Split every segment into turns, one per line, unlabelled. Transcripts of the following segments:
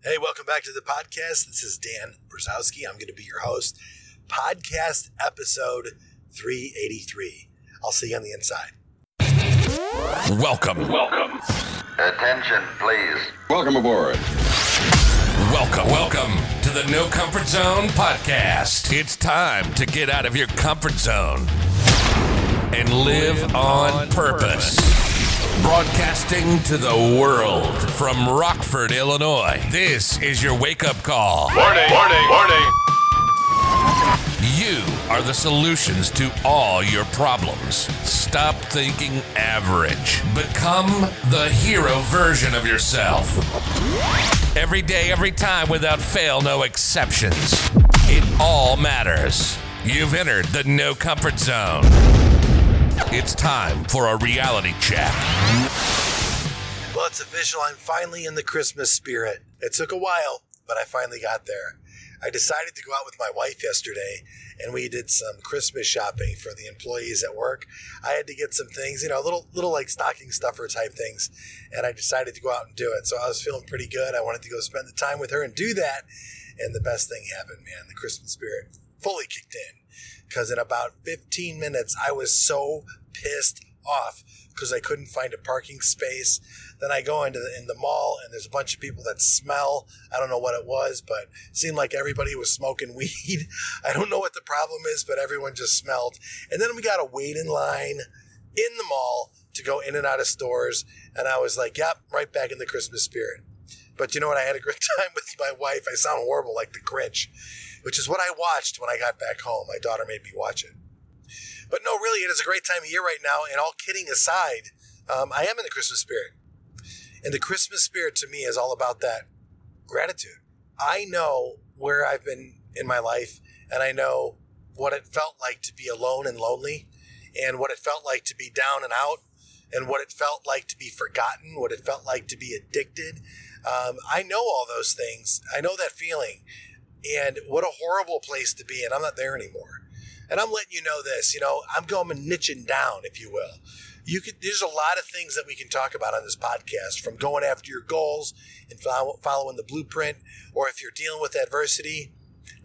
Hey, welcome back to the podcast. This is Dan Brzezowski. I'm going to be your host. Podcast episode 383. I'll see you on the inside.
Welcome.
Attention, please.
Welcome aboard.
Welcome to the No Comfort Zone podcast. It's time to get out of your comfort zone and live on purpose. Broadcasting to the world from Rockford, Illinois. This is your wake-up call.
Warning.
You are the solutions to all your problems. Stop thinking average. Become the hero version of yourself. Every day, every time, without fail, no exceptions. It all matters. You've entered the No Comfort Zone. It's time for a reality check.
Well, it's official. I'm finally in the Christmas spirit. It took a while, but I finally got there. I decided to go out with my wife yesterday, and we did some Christmas shopping for the employees at work. I had to get some things, little like stocking stuffer type things, and I decided to go out and do it. So I was feeling pretty good. I wanted to go spend the time with her and do that, and the best thing happened, man. The Christmas spirit fully kicked in, because in about 15 minutes, I was so pissed off because I couldn't find a parking space. Then I go in the mall, and there's a bunch of people that smell. I don't know what it was, but it seemed like everybody was smoking weed. I don't know what the problem is, but everyone just smelled. And then we got to wait in line in the mall to go in and out of stores. And I was like, yep, right back in the Christmas spirit. But you know what? I had a great time with my wife. I sound horrible, like the Grinch, which is what I watched when I got back home. My daughter made me watch it. But no, really, it is a great time of year right now. And all kidding aside, I am in the Christmas spirit. And the Christmas spirit to me is all about that gratitude. I know where I've been in my life, and I know what it felt like to be alone and lonely, and what it felt like to be down and out, and what it felt like to be forgotten, what it felt like to be addicted. I know all those things. I know that feeling. And what a horrible place to be, and I'm not there anymore. And I'm letting you know this, I'm going niching down, if you will. There's a lot of things that we can talk about on this podcast, from going after your goals and following the blueprint, or if you're dealing with adversity.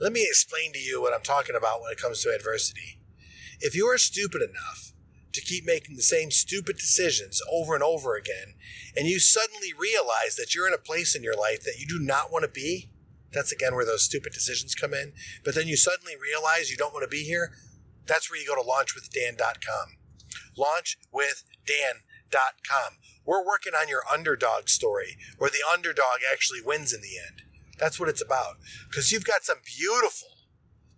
Let me explain to you what I'm talking about when it comes to adversity. If you are stupid enough to keep making the same stupid decisions over and over again, and you suddenly realize that you're in a place in your life that you do not want to be, that's again where those stupid decisions come in. But then you suddenly realize you don't want to be here. That's where you go to launchwithdan.com. Launchwithdan.com. We're working on your underdog story, where the underdog actually wins in the end. That's what it's about. Because you've got some beautiful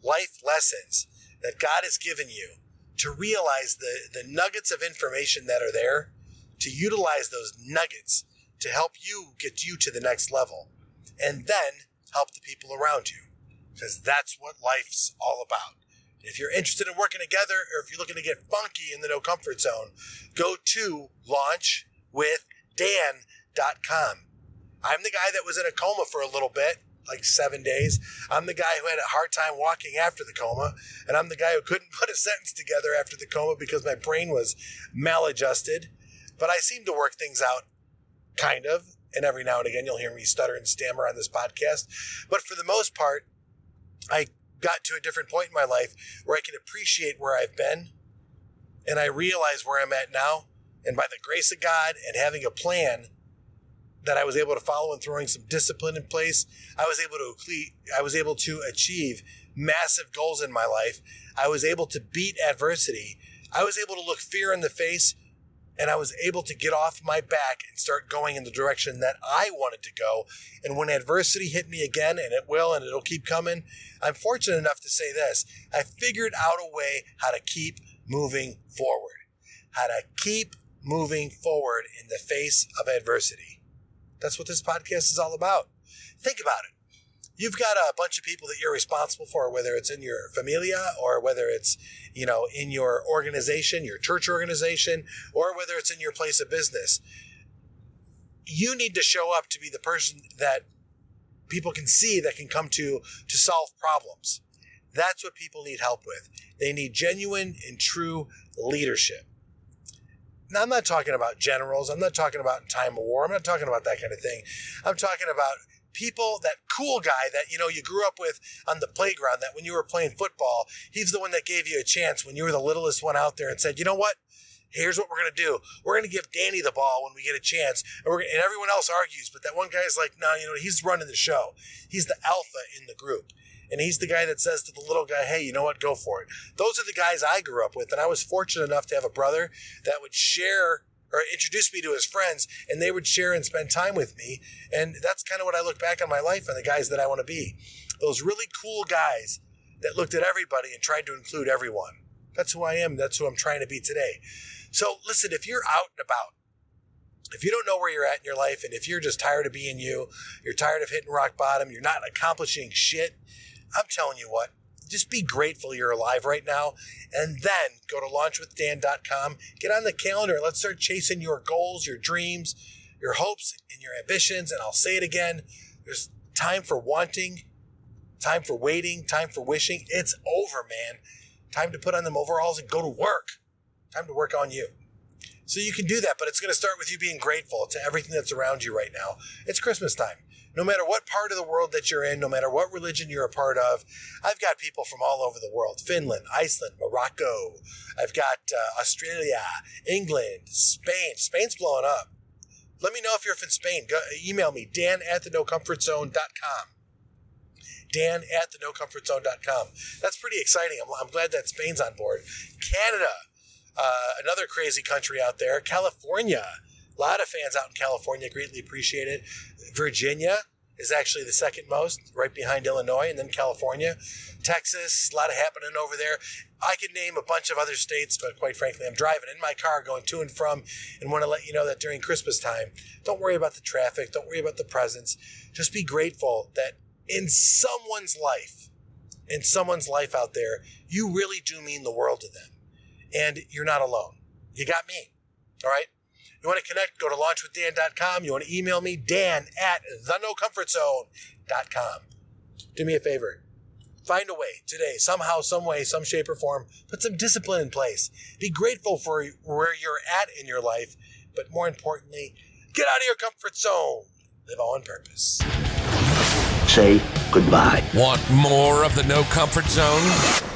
life lessons that God has given you to realize the nuggets of information that are there, to utilize those nuggets to help you get you to the next level, and then help the people around you, because that's what life's all about. If you're interested in working together, or if you're looking to get funky in the No Comfort Zone, go to launchwithdan.com. I'm the guy that was in a coma for a little bit, like 7 days. I'm the guy who had a hard time walking after the coma, and I'm the guy who couldn't put a sentence together after the coma because my brain was maladjusted. But I seem to work things out, kind of. And every now and again, you'll hear me stutter and stammer on this podcast. But for the most part, I got to a different point in my life where I can appreciate where I've been, and I realize where I'm at now. And by the grace of God and having a plan that I was able to follow and throwing some discipline in place, I was able to achieve massive goals in my life. I was able to beat adversity. I was able to look fear in the face, and I was able to get off my back and start going in the direction that I wanted to go. And when adversity hit me again, and it will, and it'll keep coming, I'm fortunate enough to say this: I figured out a way how to keep moving forward. How to keep moving forward in the face of adversity. That's what this podcast is all about. Think about it. You've got a bunch of people that you're responsible for, whether it's in your familia, or whether it's, in your organization, your church organization, or whether it's in your place of business. You need to show up to be the person that people can see, that can come to solve problems. That's what people need help with. They need genuine and true leadership. Now, I'm not talking about generals. I'm not talking about in time of war. I'm not talking about that kind of thing. I'm talking about people, that cool guy that, you grew up with on the playground, that when you were playing football, he's the one that gave you a chance when you were the littlest one out there and said, you know what? Here's what we're going to do. We're going to give Danny the ball when we get a chance. And everyone else argues, but that one guy's like, no, he's running the show. He's the alpha in the group. And he's the guy that says to the little guy, hey, you know what? Go for it. Those are the guys I grew up with. And I was fortunate enough to have a brother that would share or introduce me to his friends, and they would share and spend time with me. And that's kind of what I look back on my life and the guys that I want to be. Those really cool guys that looked at everybody and tried to include everyone. That's who I am. That's who I'm trying to be today. So listen, if you're out and about, if you don't know where you're at in your life, and if you're just tired of being you're tired of hitting rock bottom, you're not accomplishing shit, I'm telling you what, just be grateful you're alive right now, and then go to launchwithdan.com, get on the calendar, and let's start chasing your goals, your dreams, your hopes, and your ambitions. And I'll say it again, there's time for wanting, time for waiting, time for wishing. It's over, man. Time to put on them overalls and go to work. Time to work on you. So you can do that, but it's going to start with you being grateful to everything that's around you right now. It's Christmas time. No matter what part of the world that you're in, no matter what religion you're a part of, I've got people from all over the world. Finland, Iceland, Morocco. I've got Australia, England, Spain. Spain's blowing up. Let me know if you're from Spain. Email me, dan@thenocomfortzone.com. dan@thenocomfortzone.com. That's pretty exciting. I'm glad that Spain's on board. Canada, another crazy country out there. California, a lot of fans out in California, greatly appreciate it. Virginia is actually the second most, right behind Illinois, and then California. Texas, a lot of happening over there. I could name a bunch of other states, but quite frankly, I'm driving in my car going to and from, and want to let you know that during Christmas time, don't worry about the traffic, don't worry about the presents. Just be grateful that in someone's life out there, you really do mean the world to them. And you're not alone. You got me. All right? You want to connect, go to launchwithdan.com. You want to email me, dan@thenocomfortzone.com. Do me a favor. Find a way today, somehow, some way, some shape or form. Put some discipline in place. Be grateful for where you're at in your life. But more importantly, get out of your comfort zone. Live on purpose.
Say goodbye.
Want more of the No Comfort Zone?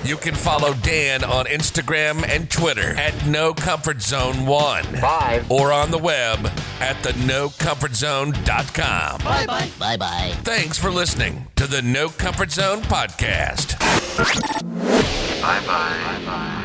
You can follow Dan on Instagram and Twitter @NoComfortZone1.
Bye.
Or on the web at thenocomfortzone.com.
Bye-bye. Bye-bye.
Thanks for listening to the No Comfort Zone podcast.
Bye-bye. Bye-bye.